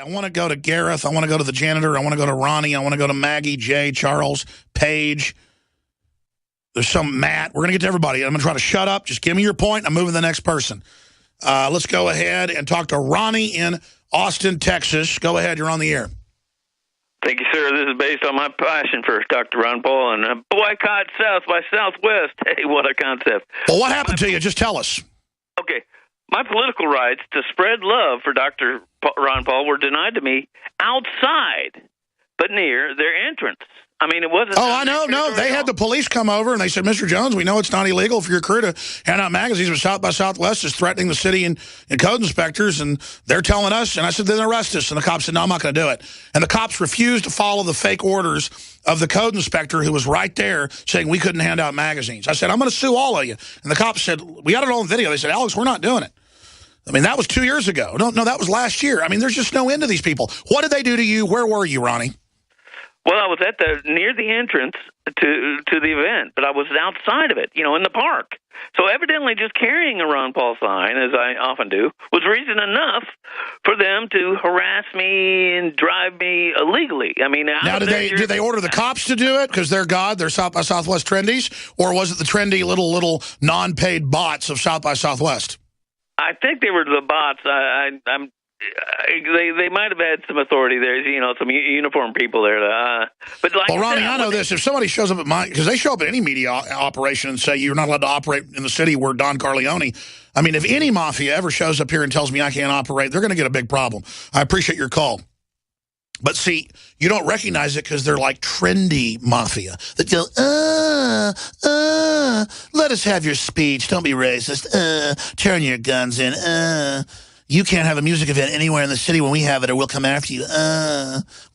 I want to go to Gareth. I want to go to the janitor. I want to go to Ronnie. I want to go to Maggie, Jay, Charles, Paige. There's some Matt. We're going to get to everybody. I'm going to try to shut up. Just give me your point. I'm moving to the next person. Let's go ahead and talk to Ronnie in Austin, Texas. Go ahead. You're on the air. Thank you, sir. This is based on my passion for Dr. Ron Paul and boycott South by Southwest. Hey, what a concept. Well, what happened to you? Just tell us. Okay. My political rights to spread love for Dr. Ron Paul were denied to me outside, but near their entrance. I mean, it wasn't... Oh, I know. No, they had the police come over, and they said, Mr. Jones, we know it's not illegal for your crew to hand out magazines, but South by Southwest is threatening the city and code inspectors, and they're telling us. And I said, then arrest us. And the cops said, no, I'm not going to do it. And the cops refused to follow the fake orders of the code inspector who was right there saying we couldn't hand out magazines. I said, I'm going to sue all of you. And the cops said, we got it all on video. They said, Alex, we're not doing it. I mean, that was 2 years ago. No, that was last year. I mean, there's just no end to these people. What did they do to you? Where were you, Ronnie? Well, I was near the entrance to the event, but I was outside of it, in the park. So evidently just carrying a Ron Paul sign, as I often do, was reason enough for them to harass me and drive me illegally. I mean, now did they order the cops to do it because they're God, they're South by Southwest trendies, or was it the trendy little non-paid bots of South by Southwest? I think they were the bots. They might have had some authority there, some uniformed people there. But like, well, Ronnie, I know this. If somebody shows up at because they show up at any media operation and say you're not allowed to operate in the city where Don Corleone. I mean, if any mafia ever shows up here and tells me I can't operate, they're going to get a big problem. I appreciate your call. But see, you don't recognize it because they're like trendy mafia that go, let us have your speech. Don't be racist. Turn your guns in. You can't have a music event anywhere in the city when we have it or we'll come after you.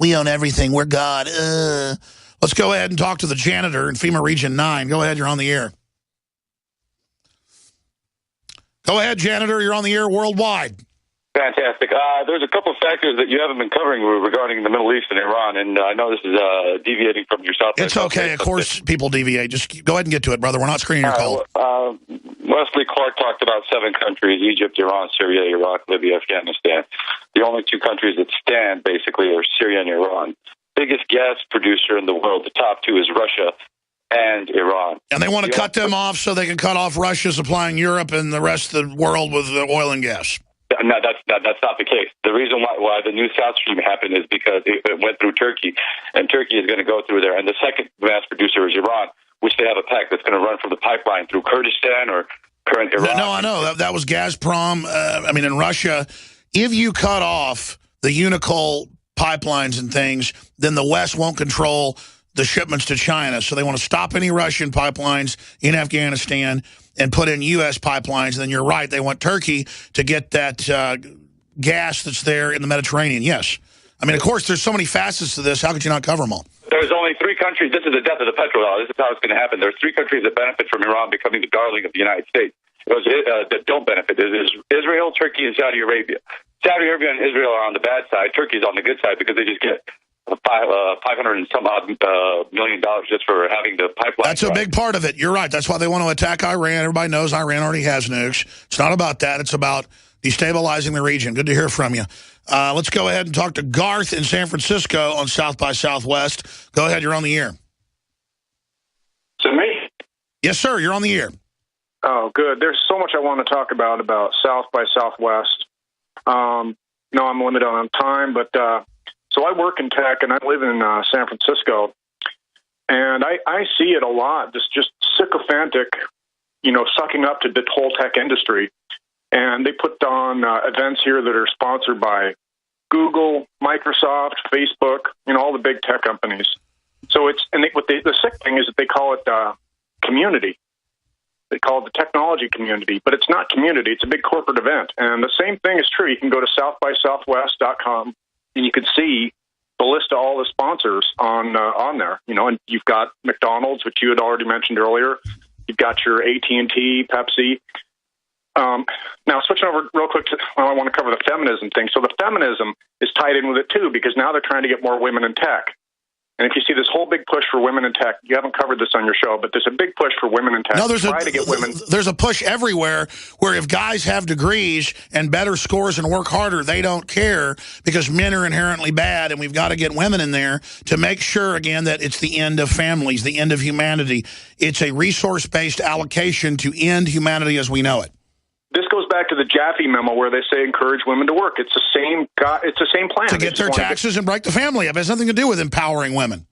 We own everything. We're God. Let's go ahead and talk to the janitor in FEMA Region 9. Go ahead. You're on the air. Go ahead, janitor. You're on the air worldwide. Fantastic. There's a couple of factors that you haven't been covering regarding the Middle East and Iran, and I know this is deviating from your South. It's okay. Of course, people deviate. Just go ahead and get to it, brother. We're not screening your call. Wesley Clark talked about 7 countries: Egypt, Iran, Syria, Iraq, Libya, Afghanistan. The only 2 countries that stand, basically, are Syria and Iran. Biggest gas producer in the world, the top 2 is Russia and Iran. And they want to cut them off so they can cut off Russia supplying Europe and the rest of the world with oil and gas. No, that's not the case. The reason why the new South Stream happened is because it went through Turkey, and Turkey is going to go through there. And the second gas producer is Iran, which they have a pact that's going to run from the pipeline through Kurdistan or current Iran. No, I know. That was Gazprom. In Russia, if you cut off the Unicol pipelines and things, then the West won't control the shipments to China. So they want to stop any Russian pipelines in Afghanistan and put in U.S. pipelines. And then you're right, they want Turkey to get that gas that's there in the Mediterranean. Yes. I mean, of course, there's so many facets to this. How could you not cover them all? There's only 3 countries. This is the death of the petrodollar. This is how it's going to happen. There's 3 countries that benefit from Iran becoming the darling of the United States. Those that don't benefit is Israel, Turkey, and Saudi Arabia. Saudi Arabia and Israel are on the bad side. Turkey's on the good side because they just get $500 and some odd million just for having the pipeline. That's a big part of it. You're right. That's why they want to attack Iran. Everybody knows Iran already has nukes. It's not about that. It's about destabilizing the region. Good to hear from you. Let's go ahead and talk to Garth in San Francisco on South by Southwest. Go ahead. You're on the air. To me? Yes, sir. You're on the air. Oh, good. There's so much I want to talk about South by Southwest. No, I'm limited on time, but so I work in tech, and I live in San Francisco, and I see it a lot, just sycophantic, sucking up to the whole tech industry. And they put on events here that are sponsored by Google, Microsoft, Facebook, all the big tech companies. So the sick thing is that they call it community. They call it the technology community, but it's not community. It's a big corporate event. And the same thing is true. You can go to southbysouthwest.com, and you can see the list of all the sponsors on there. And you've got McDonald's, which you had already mentioned earlier. You've got your AT&T, Pepsi. Now, switching over real quick I want to cover the feminism thing. So the feminism is tied in with it, too, because now they're trying to get more women in tech. And if you see this whole big push for women in tech, you haven't covered this on your show, but there's a big push for women in tech. No, there's a push everywhere where if guys have degrees and better scores and work harder, they don't care because men are inherently bad, and we've got to get women in there to make sure, again, that it's the end of families, the end of humanity. It's a resource-based allocation to end humanity as we know it. This goes back to the Jaffe memo where they say encourage women to work. It's the same plan. To get their taxes and break the family up. It has nothing to do with empowering women.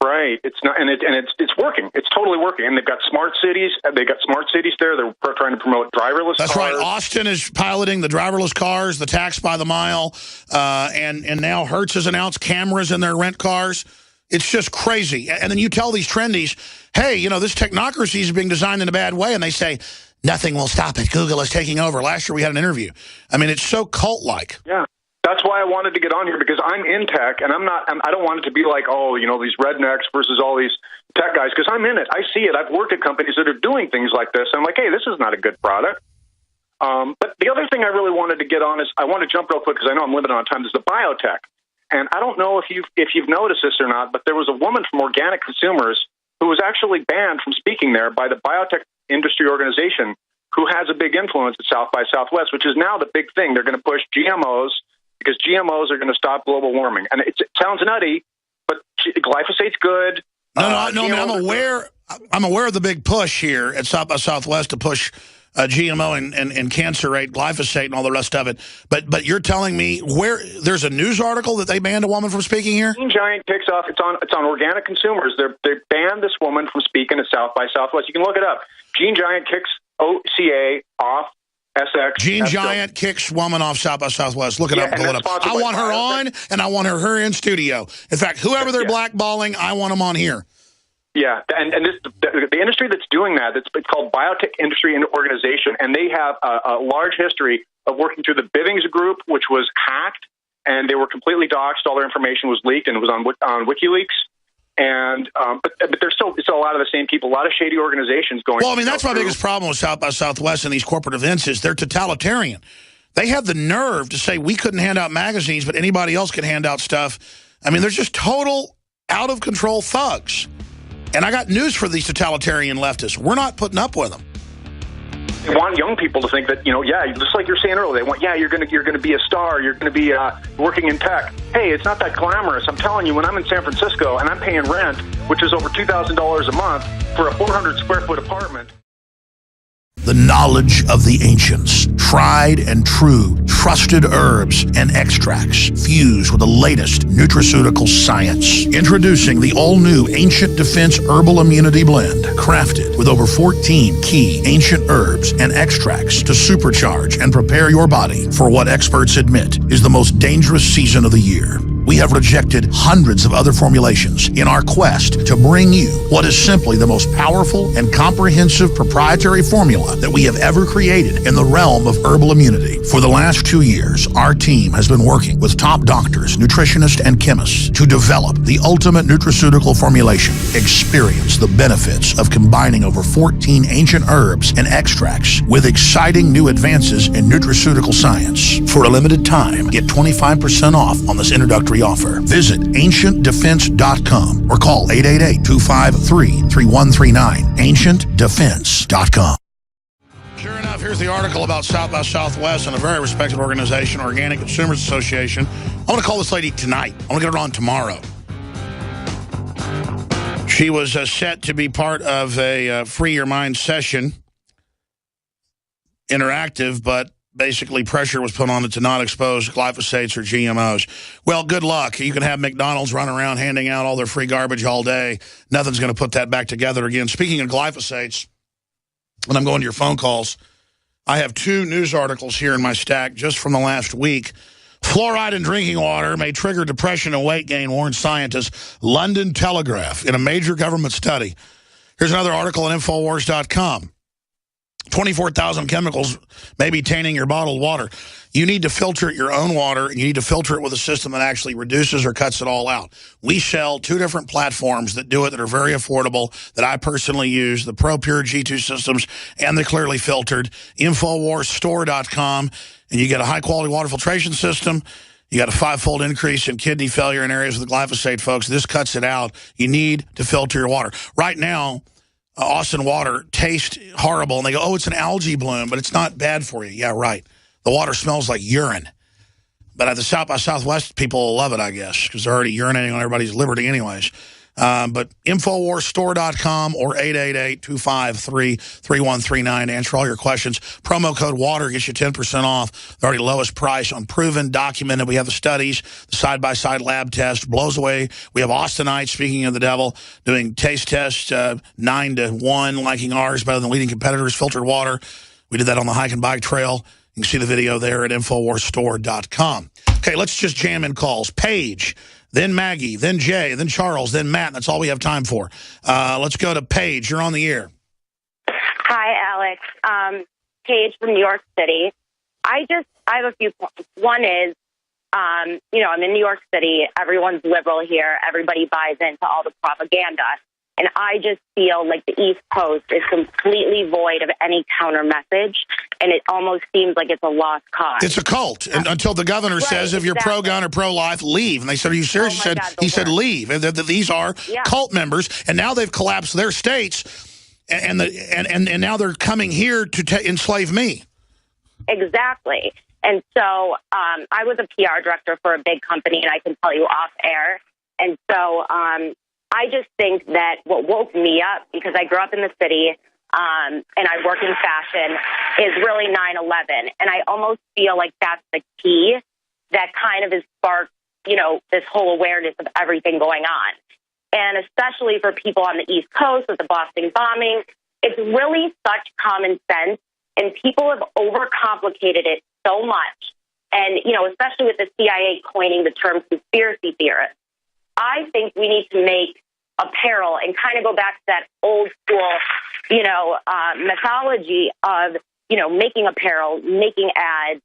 Right. It's not, and it's working. It's totally working. And they've got smart cities. They've got smart cities there. They're trying to promote driverless cars. That's right. Austin is piloting the driverless cars, the tax by the mile, and now Hertz has announced cameras in their rent cars. It's just crazy. And then you tell these trendies, hey, you know, this technocracy is being designed in a bad way, and they say, nothing will stop it. Google is taking over. Last year we had an interview. I mean, it's so cult-like. Yeah. That's why I wanted to get on here, because I'm in tech, and I don't want it to be like, oh, you know, these rednecks versus all these tech guys, because I'm in it. I see it. I've worked at companies that are doing things like this. I'm like, hey, this is not a good product. But the other thing I really wanted to get on is, I want to jump real quick because I know I'm limited on time, is the biotech. And I don't know if you've noticed this or not, but there was a woman from Organic Consumers who was actually banned from speaking there by the Biotech Industry Organization, who has a big influence at South by Southwest, which is now the big thing. They're going to push GMOs because GMOs are going to stop global warming. And it sounds nutty, but glyphosate's good. No, I'm aware of the big push here at South by Southwest to push GMO and cancer rate, glyphosate, and all the rest of it. But you're telling me where there's a news article that they banned a woman from speaking here? Green Giant kicks off. It's on Organic Consumers. They banned this woman from speaking at South by Southwest. You can look it up. Gene Giant kicks OCA off. SX. Gene Giant kicks woman off South by Southwest. Look it up, pull it up. I want her on, and I want her in studio. In fact, whoever they're blackballing, I want them on here. Yeah, and the industry that's doing that, it's called Biotech Industry Organization, and they have a large history of working through the Bivings Group, which was hacked, and they were completely doxxed. All their information was leaked, and it was on WikiLeaks. And but there's still a lot of the same people, a lot of shady organizations going. Well, I mean, that's my biggest problem with South by Southwest and these corporate events is they're totalitarian. They have the nerve to say we couldn't hand out magazines, but anybody else could hand out stuff. I mean, they're just total out-of-control thugs. And I got news for these totalitarian leftists. We're not putting up with them. They want young people to think that, just like you're saying earlier, they want, you're going to be a star, you're going to be working in tech. Hey, it's not that glamorous. I'm telling you, when I'm in San Francisco and I'm paying rent, which is over $2,000 a month for a 400 square foot apartment. The knowledge of the ancients, tried and true, trusted herbs and extracts fused with the latest nutraceutical science. Introducing the all-new Ancient Defense Herbal Immunity Blend, crafted with over 14 key ancient herbs and extracts to supercharge and prepare your body for what experts admit is the most dangerous season of the year. We have rejected hundreds of other formulations in our quest to bring you what is simply the most powerful and comprehensive proprietary formula that we have ever created in the realm of herbal immunity. For the last 2 years, our team has been working with top doctors, nutritionists, and chemists to develop the ultimate nutraceutical formulation. Experience the benefits of combining over 14 ancient herbs and extracts with exciting new advances in nutraceutical science. For a limited time, get 25% off on this introductory offer. Visit ancientdefense.com or call 888-253-3139. ancientdefense.com. Sure enough, here's the article about South by Southwest and a very respected organization, Organic Consumers Association. I want to call this lady tonight. I want to get her on tomorrow. She was set to be part of a Free Your Mind session, interactive, but basically pressure was put on it to not expose glyphosates or GMOs. Well, good luck. You can have McDonald's run around handing out all their free garbage all day. Nothing's going to put that back together again. Speaking of glyphosates, when I'm going to your phone calls, I have 2 news articles here in my stack just from the last week. Fluoride in drinking water may trigger depression and weight gain, warns scientists. London Telegraph in a major government study. Here's another article on Infowars.com. 24,000 chemicals may be tainting your bottled water. You need to filter your own water, and you need to filter it with a system that actually reduces or cuts it all out. We sell 2 different platforms that do it that are very affordable, that I personally use, the ProPure G2 systems and the Clearly Filtered. InfoWarsStore.com, and you get a high-quality water filtration system. You got a 5-fold increase in kidney failure in areas with glyphosate, folks. This cuts it out. You need to filter your water. Right now, Austin water tastes horrible, and they go, oh, it's an algae bloom, but it's not bad for you. Yeah, right. The water smells like urine. But at the South by Southwest, people will love it, I guess, because they're already urinating on everybody's liberty anyways. But InfoWarsStore.com or 888-253-3139 to answer all your questions. Promo code WATER gets you 10% off. The already lowest price on proven, documented. We have the studies, the side-by-side lab test, blows away. We have Austinites, speaking of the devil, doing taste tests, 9-1, liking ours better than leading competitors, filtered water. We did that on the hike and bike trail. You can see the video there at InfoWarsStore.com. Okay, let's just jam in calls. Paige, then Maggie, then Jay, then Charles, then Matt. That's all we have time for. Let's go to Paige. You're on the air. Hi, Alex. Paige from New York City. I have a few points. One is, I'm in New York City. Everyone's liberal here. Everybody buys into all the propaganda. And I just feel like the East Coast is completely void of any counter message, and it almost seems like it's a lost cause. It's a cult. And until the governor says, if you're pro-gun or pro-life, leave. And they said, are you serious? He said, leave. And these are cult members, and now they've collapsed their states, and now they're coming here to enslave me. Exactly. And so I was a PR director for a big company, and I can tell you off air. And so I just think that what woke me up, because I grew up in the city and I work in fashion, is really 9/11. And I almost feel like that's the key that kind of has sparked, this whole awareness of everything going on. And especially for people on the East Coast with the Boston bombing, it's really such common sense, and people have overcomplicated it so much. And, especially with the CIA coining the term conspiracy theorist. I think we need to make apparel and kind of go back to that old school, mythology of, making apparel, making ads,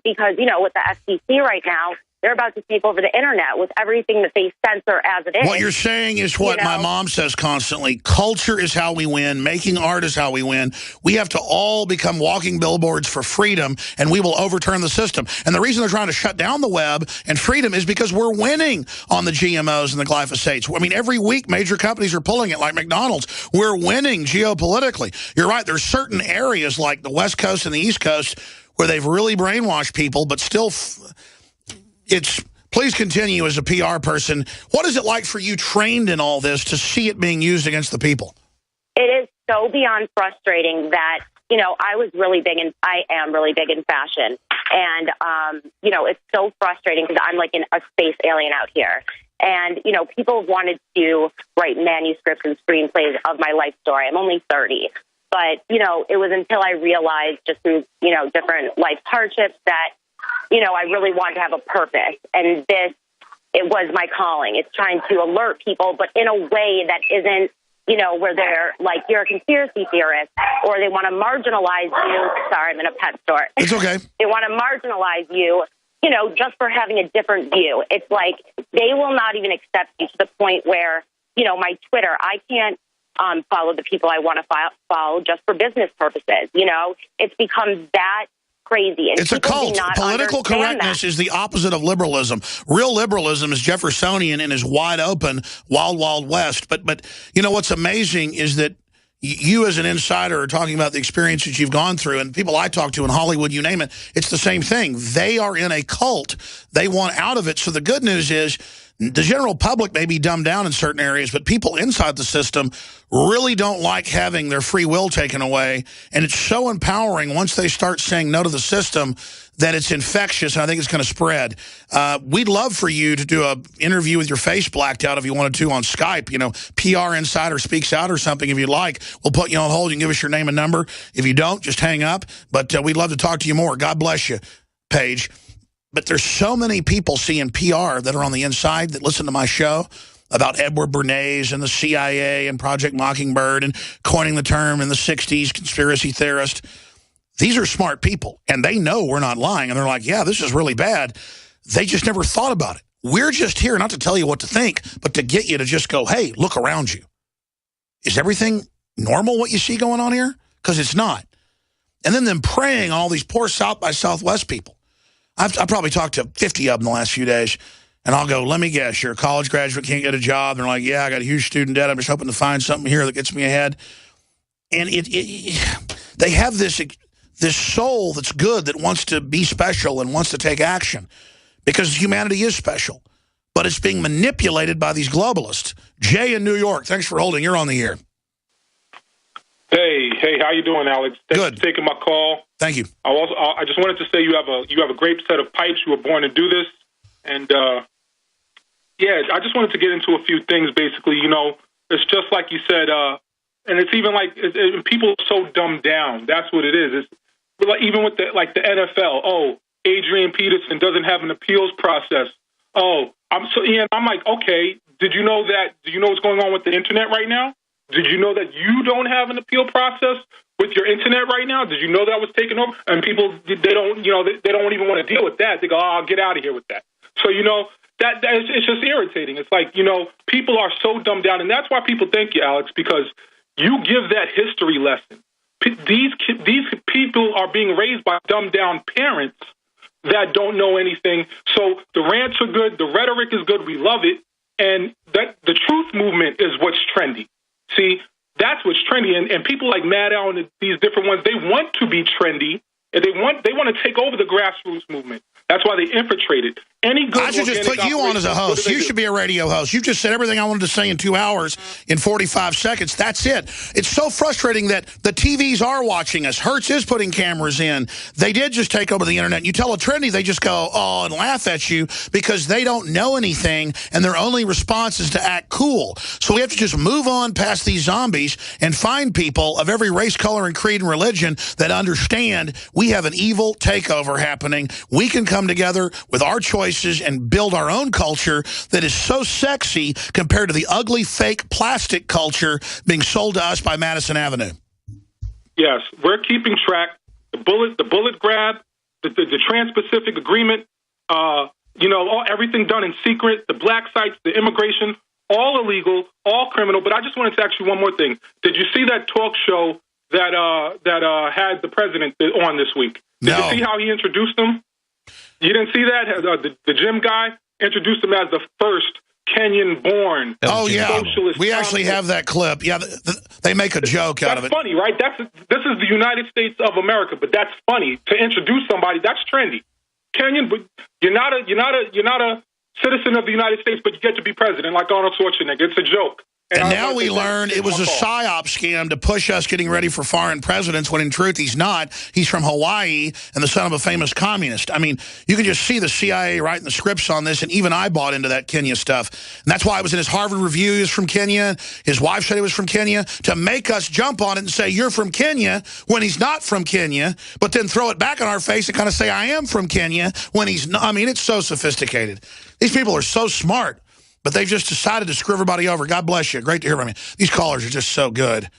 because, with the FCC right now, they're about to take over the internet with everything that they censor as it is. What you're saying is what my mom says constantly. Culture is how we win. Making art is how we win. We have to all become walking billboards for freedom, and we will overturn the system. And the reason they're trying to shut down the web and freedom is because we're winning on the GMOs and the glyphosates. I mean, every week major companies are pulling it, like McDonald's. We're winning geopolitically. You're right. There's certain areas like the West Coast and the East Coast where they've really brainwashed people, but still... Please continue as a PR person. What is it like for you, trained in all this, to see it being used against the people? It is so beyond frustrating that, I am really big in fashion. And, it's so frustrating because I'm like a space alien out here. And, people wanted to write manuscripts and screenplays of my life story. I'm only 30. But, it was until I realized just through, different life hardships that, I really wanted to have a purpose, and it was my calling. It's trying to alert people, but in a way that isn't, where they're like, you're a conspiracy theorist, or they want to marginalize you. Sorry, I'm in a pet store. It's okay. They want to marginalize you, just for having a different view. It's like they will not even accept you to the point where, my Twitter, I can't follow the people I want to follow just for business purposes. It's become that crazy. And it's a cult. Political correctness is the opposite of liberalism. Real liberalism is Jeffersonian and is wide open, wild, wild west. But what's amazing is that you as an insider are talking about the experiences you've gone through, and people I talk to in Hollywood, you name it, it's the same thing. They are in a cult. They want out of it. So the good news is the general public may be dumbed down in certain areas, but people inside the system really don't like having their free will taken away. And it's so empowering once they start saying no to the system that it's infectious, and I think it's going to spread. We'd love for you to do an interview with your face blacked out if you wanted to on Skype. PR Insider Speaks Out or something if you'd like. We'll put you on hold. You can give us your name and number. If you don't, just hang up. But we'd love to talk to you more. God bless you, Paige. But there's so many people seeing PR that are on the inside that listen to my show about Edward Bernays and the CIA and Project Mockingbird and coining the term in the 60s, conspiracy theorist. These are smart people, and they know we're not lying. And they're like, yeah, this is really bad. They just never thought about it. We're just here not to tell you what to think, but to get you to just go, hey, look around you. Is everything normal what you see going on here? Because it's not. And then them preying on all these poor South by Southwest people. I've probably talked to 50 of them the last few days, and I'll go, let me guess, you're a college graduate, can't get a job. They're like, yeah, I got a huge student debt. I'm just hoping to find something here that gets me ahead. And they have this soul that's good that wants to be special and wants to take action because humanity is special. But it's being manipulated by these globalists. Jay in New York, thanks for holding. You're on the air. Hey, how you doing, Alex? Thanks Good. for taking my call. Thank you. I just wanted to say you have a great set of pipes. You were born to do this, and I just wanted to get into a few things. Basically, it's just like you said, and it's even like people are so dumbed down. That's what it is. It's like even with the NFL. Oh, Adrian Peterson doesn't have an appeals process. Oh, I'm like, okay. Did you know that? Do you know what's going on with the internet right now? Did you know that you don't have an appeal process with your internet right now? Did you know that was taken over? And people, they don't even want to deal with that. They go, oh, I'll get out of here with that. So, it's just irritating. It's like, people are so dumbed down. And that's why people thank you, Alex, because you give that history lesson. These people are being raised by dumbed down parents that don't know anything. So the rants are good. The rhetoric is good. We love it. And that the truth movement is what's trendy. See, that's what's trendy, and people like McAdoo and these different ones, they want to be trendy, and they want to take over the grassroots movement. That's why they infiltrated. Any good I should just put you on as a host. You should be a radio host. You just said everything I wanted to say in 2 hours in 45 seconds. That's it. It's so frustrating that the TVs are watching us. Hertz is putting cameras in. They did just take over the internet. You tell a trendy, they just go, oh, and laugh at you because they don't know anything, and their only response is to act cool. So we have to just move on past these zombies and find people of every race, color, and creed and religion that understand we have an evil takeover happening. We can come together with our choices and build our own culture that is so sexy compared to the ugly, fake plastic culture being sold to us by Madison Avenue. Yes, we're keeping track. The bullet grab, the Trans-Pacific Agreement, everything done in secret, the black sites, the immigration, all illegal, all criminal. But I just wanted to ask you one more thing. Did you see that talk show that had the president on this week? Did you see how he introduced them? You didn't see that? The gym guy introduced him as the first Kenyan-born socialist. We actually have that clip. Yeah, they make a joke out of it. That's funny, right? This is the United States of America, but that's funny to introduce somebody. That's trendy. Kenyan, but you're not a citizen of the United States, but you get to be president like Arnold Schwarzenegger. It's a joke. And now we learn it was a PSYOP scam to push us getting ready for foreign presidents, when in truth he's not. He's from Hawaii and the son of a famous communist. I mean, you can just see the CIA writing the scripts on this, and even I bought into that Kenya stuff. And that's why it was in his Harvard review. He was from Kenya. His wife said he was from Kenya, to make us jump on it and say, you're from Kenya, when he's not from Kenya, but then throw it back in our face and kind of say, I am from Kenya, when he's not. I mean, it's so sophisticated. These people are so smart. But they've just decided to screw everybody over. God bless you. Great to hear from you. These callers are just so good.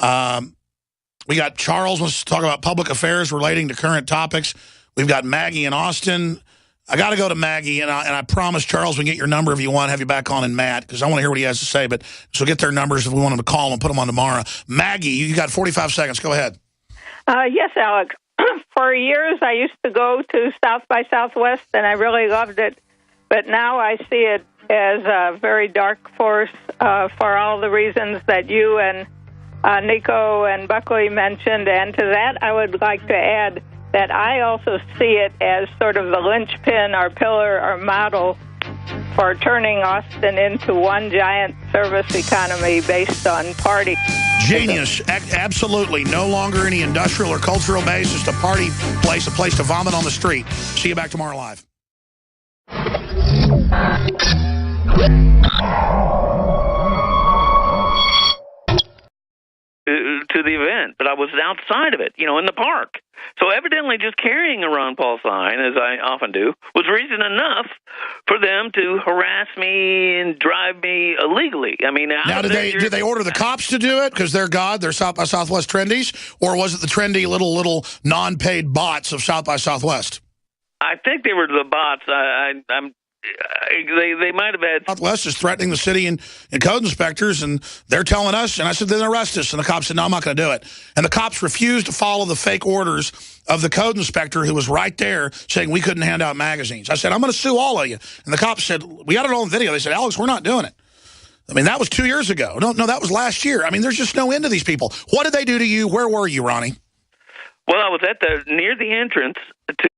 We got Charles wants to talk about public affairs relating to current topics. We've got Maggie in Austin. I got to go to Maggie, and I promise, Charles, we can get your number if you want, have you back on, and Matt, because I want to hear what he has to say. But so get their numbers if we want them to call them and put them on tomorrow. Maggie, you got 45 seconds. Go ahead. Yes, Alex. For years, I used to go to South by Southwest, and I really loved it. But now I see it as a very dark force for all the reasons that you and Nico and Buckley mentioned. And to that, I would like to add that I also see it as sort of the linchpin or pillar or model for turning Austin into one giant service economy based on party. Genius. Absolutely. No longer any industrial or cultural base, just a party place, a place to vomit on the street. See you back tomorrow live. To the event, but I was outside of it, in the park. So evidently just carrying a Ron Paul sign, as I often do, was reason enough for them to harass me and drive me illegally. I mean, now did they order the cops to do it because they're God, they're South by Southwest trendies, or was it the trendy little non-paid bots of South by Southwest? I think they were the bots. they might have had. Southwest is threatening the city and code inspectors, and they're telling us, and I said, then arrest us. And the cops said, no, I'm not going to do it. And the cops refused to follow the fake orders of the code inspector who was right there saying we couldn't hand out magazines. I said, I'm going to sue all of you. And the cops said, we got it all on video. They said, Alex, we're not doing it. I mean, that was 2 years ago. No, that was last year. I mean, there's just no end to these people. What did they do to you? Where were you, Ronnie? Well, I was near the entrance to.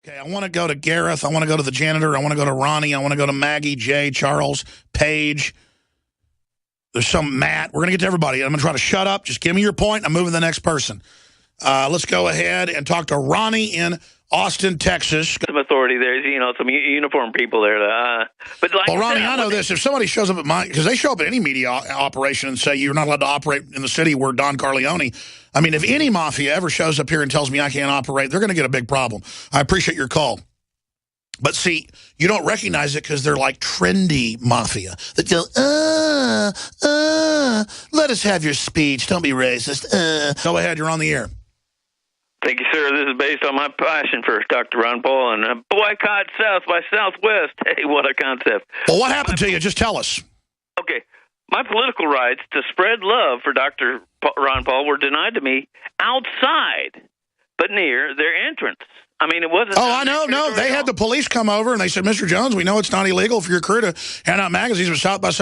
Okay, I want to go to Gareth. I want to go to the janitor. I want to go to Ronnie. I want to go to Maggie, Jay, Charles, Paige. There's some Matt. We're going to get to everybody. I'm going to try to shut up. Just give me your point. I'm moving to the next person. Let's go ahead and talk to Ronnie in Austin, Texas. Some authority there, some uniformed people there. But like, well, Ronnie, I know this. If somebody shows up at because they show up at any media operation and say you're not allowed to operate in the city where Don Corleone. I mean, if any mafia ever shows up here and tells me I can't operate, they're going to get a big problem. I appreciate your call. But see, you don't recognize it because they're like trendy mafia that go, let us have your speech. Don't be racist. Go ahead. You're on the air. Thank you, sir. This is based on my passion for Dr. Ron Paul and boycott South by Southwest. Hey, what a concept. Well, what happened to you? Just tell us. Okay. My political rights to spread love for Dr. Ron Paul were denied to me outside, but near their entrance. I mean, it wasn't. Oh, I know. No, they had the police come over and they said, Mr. Jones, we know it's not illegal for your crew to hand out magazines, but South by Southwest.